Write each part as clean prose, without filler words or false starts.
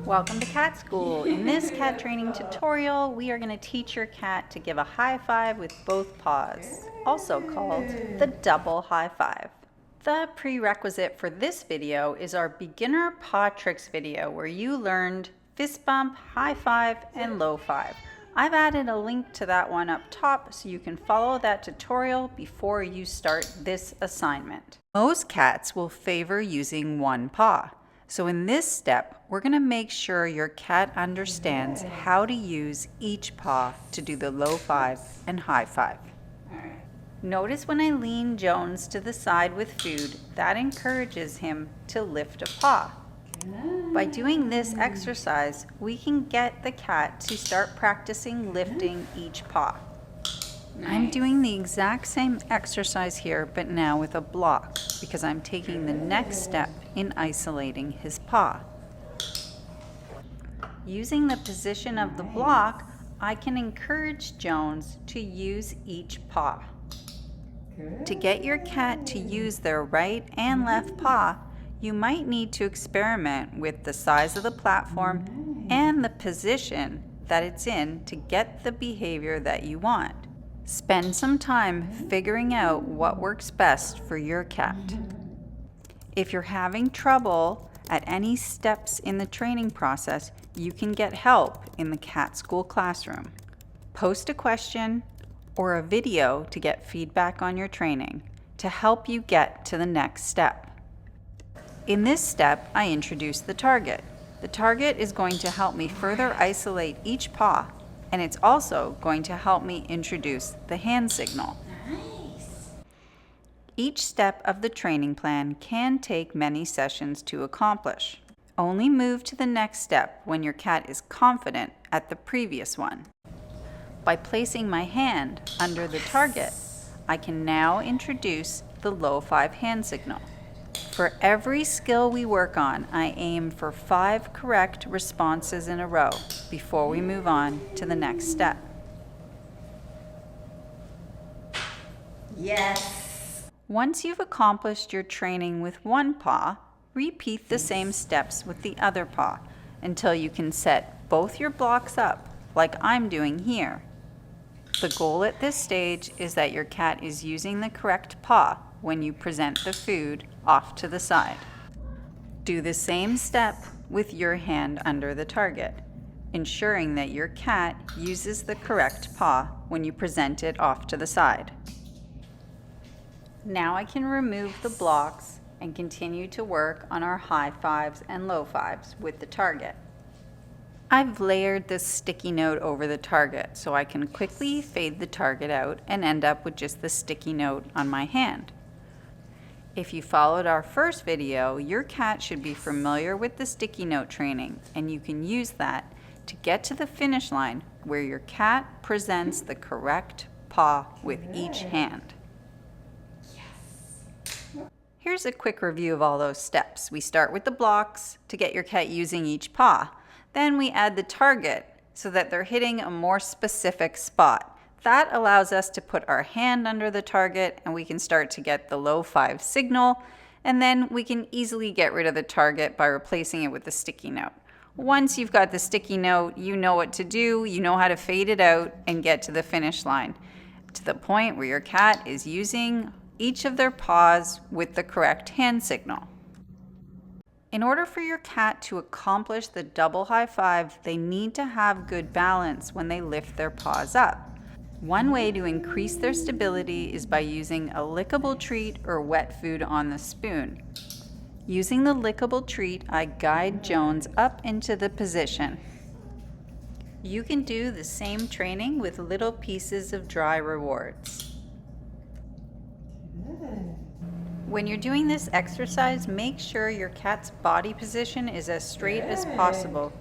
Welcome to Cat School. In this cat training tutorial, we are going to teach your cat to give a high five with both paws, also called the double high five. The prerequisite for this video is our beginner paw tricks video where you learned fist bump, high five, and low five. I've added a link to that one up top so you can follow that tutorial before you start this assignment. Most cats will favor using one paw. So in this step, we're going to make sure your cat understands how to use each paw to do the low five and high five. Notice when I lean Jones to the side with food, that encourages him to lift a paw. By doing this exercise, we can get the cat to start practicing lifting each paw. I'm doing the exact same exercise here, but now with a block, because I'm taking the next step in isolating his paw. Using the position of the block, I can encourage Jones to use each paw. To get your cat to use their right and left paw, you might need to experiment with the size of the platform and the position that it's in to get the behavior that you want. Spend some time figuring out what works best for your cat. If you're having trouble at any steps in the training process, you can get help in the Cat School classroom. Post a question or a video to get feedback on your training to help you get to the next step. In this step, I introduce the target. The target is going to help me further isolate each paw, and it's also going to help me introduce the hand signal. Nice. Each step of the training plan can take many sessions to accomplish. Only move to the next step when your cat is confident at the previous one. By placing my hand under the target, I can now introduce the low five hand signal. For every skill we work on, I aim for 5 correct responses in a row before we move on to the next step. Yes! Once you've accomplished your training with one paw, repeat the same steps with the other paw until you can set both your blocks up like I'm doing here. The goal at this stage is that your cat is using the correct paw when you present the food off to the side. Do the same step with your hand under the target, ensuring that your cat uses the correct paw when you present it off to the side. Now I can remove the blocks and continue to work on our high fives and low fives with the target. I've layered this sticky note over the target so I can quickly fade the target out and end up with just the sticky note on my hand. If you followed our first video, your cat should be familiar with the sticky note training, and you can use that to get to the finish line where your cat presents the correct paw with each hand. Here's a quick review of all those steps. We start with the blocks to get your cat using each paw. Then we add the target so that they're hitting a more specific spot. That allows us to put our hand under the target and we can start to get the low five signal, and then we can easily get rid of the target by replacing it with the sticky note. Once you've got the sticky note, you know what to do, you know how to fade it out and get to the finish line, to the point where your cat is using each of their paws with the correct hand signal. In order for your cat to accomplish the double high five, they need to have good balance when they lift their paws up. One way to increase their stability is by using a lickable treat or wet food on the spoon. Using the lickable treat, I guide Jones up into the position. You can do the same training with little pieces of dry rewards. When you're doing this exercise, make sure your cat's body position is as straight as possible.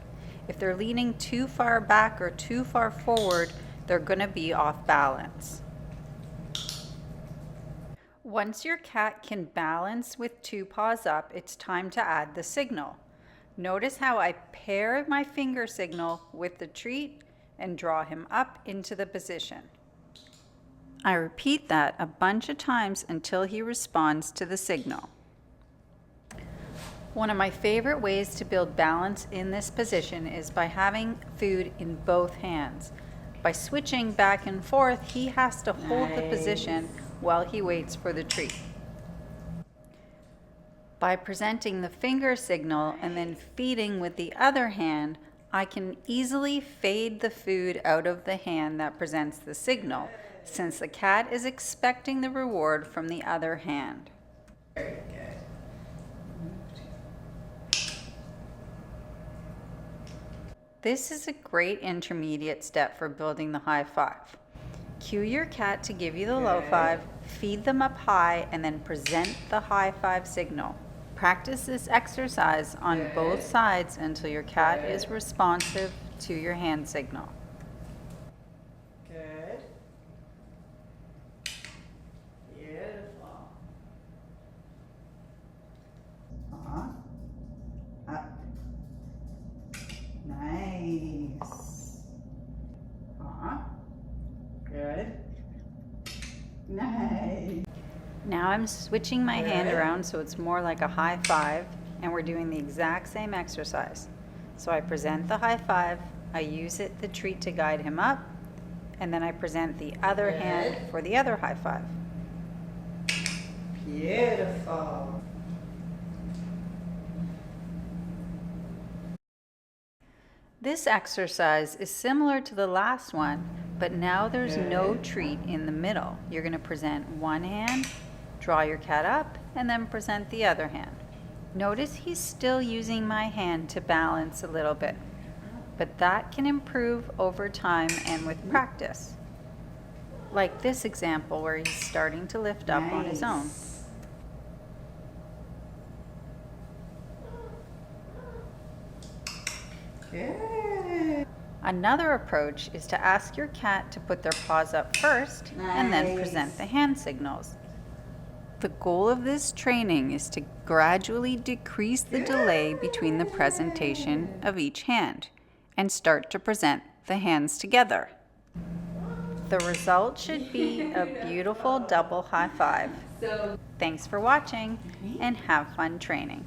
If they're leaning too far back or too far forward, they're going to be off balance. Once your cat can balance with 2 paws up, it's time to add the signal. Notice how I pair my finger signal with the treat and draw him up into the position. I repeat that a bunch of times until he responds to the signal. One of my favorite ways to build balance in this position is by having food in both hands. By switching back and forth, he has to hold the position while he waits for the treat. By presenting the finger signal and then feeding with the other hand, I can easily fade the food out of the hand that presents the signal, since the cat is expecting the reward from the other hand. Very good. This is a great intermediate step for building the high five. Cue your cat to give you the low five, feed them up high, and then present the high five signal. Practice this exercise on both sides until your cat is responsive to your hand signal. Good. Beautiful. Up. Nice. Good. Nice. Now I'm switching my hand around so it's more like a high five, and we're doing the exact same exercise. So I present the high five, I use the treat to guide him up, and then I present the other hand for the other high five. Beautiful. This exercise is similar to the last one, but now there's no treat in the middle. You're going to present one hand, draw your cat up, and then present the other hand. Notice he's still using my hand to balance a little bit, but that can improve over time and with practice. Like this example where he's starting to lift up on his own. Good. Another approach is to ask your cat to put their paws up first and then present the hand signals. The goal of this training is to gradually decrease the delay between the presentation of each hand and start to present the hands together. The result should be a beautiful double high five. Thanks for watching and have fun training.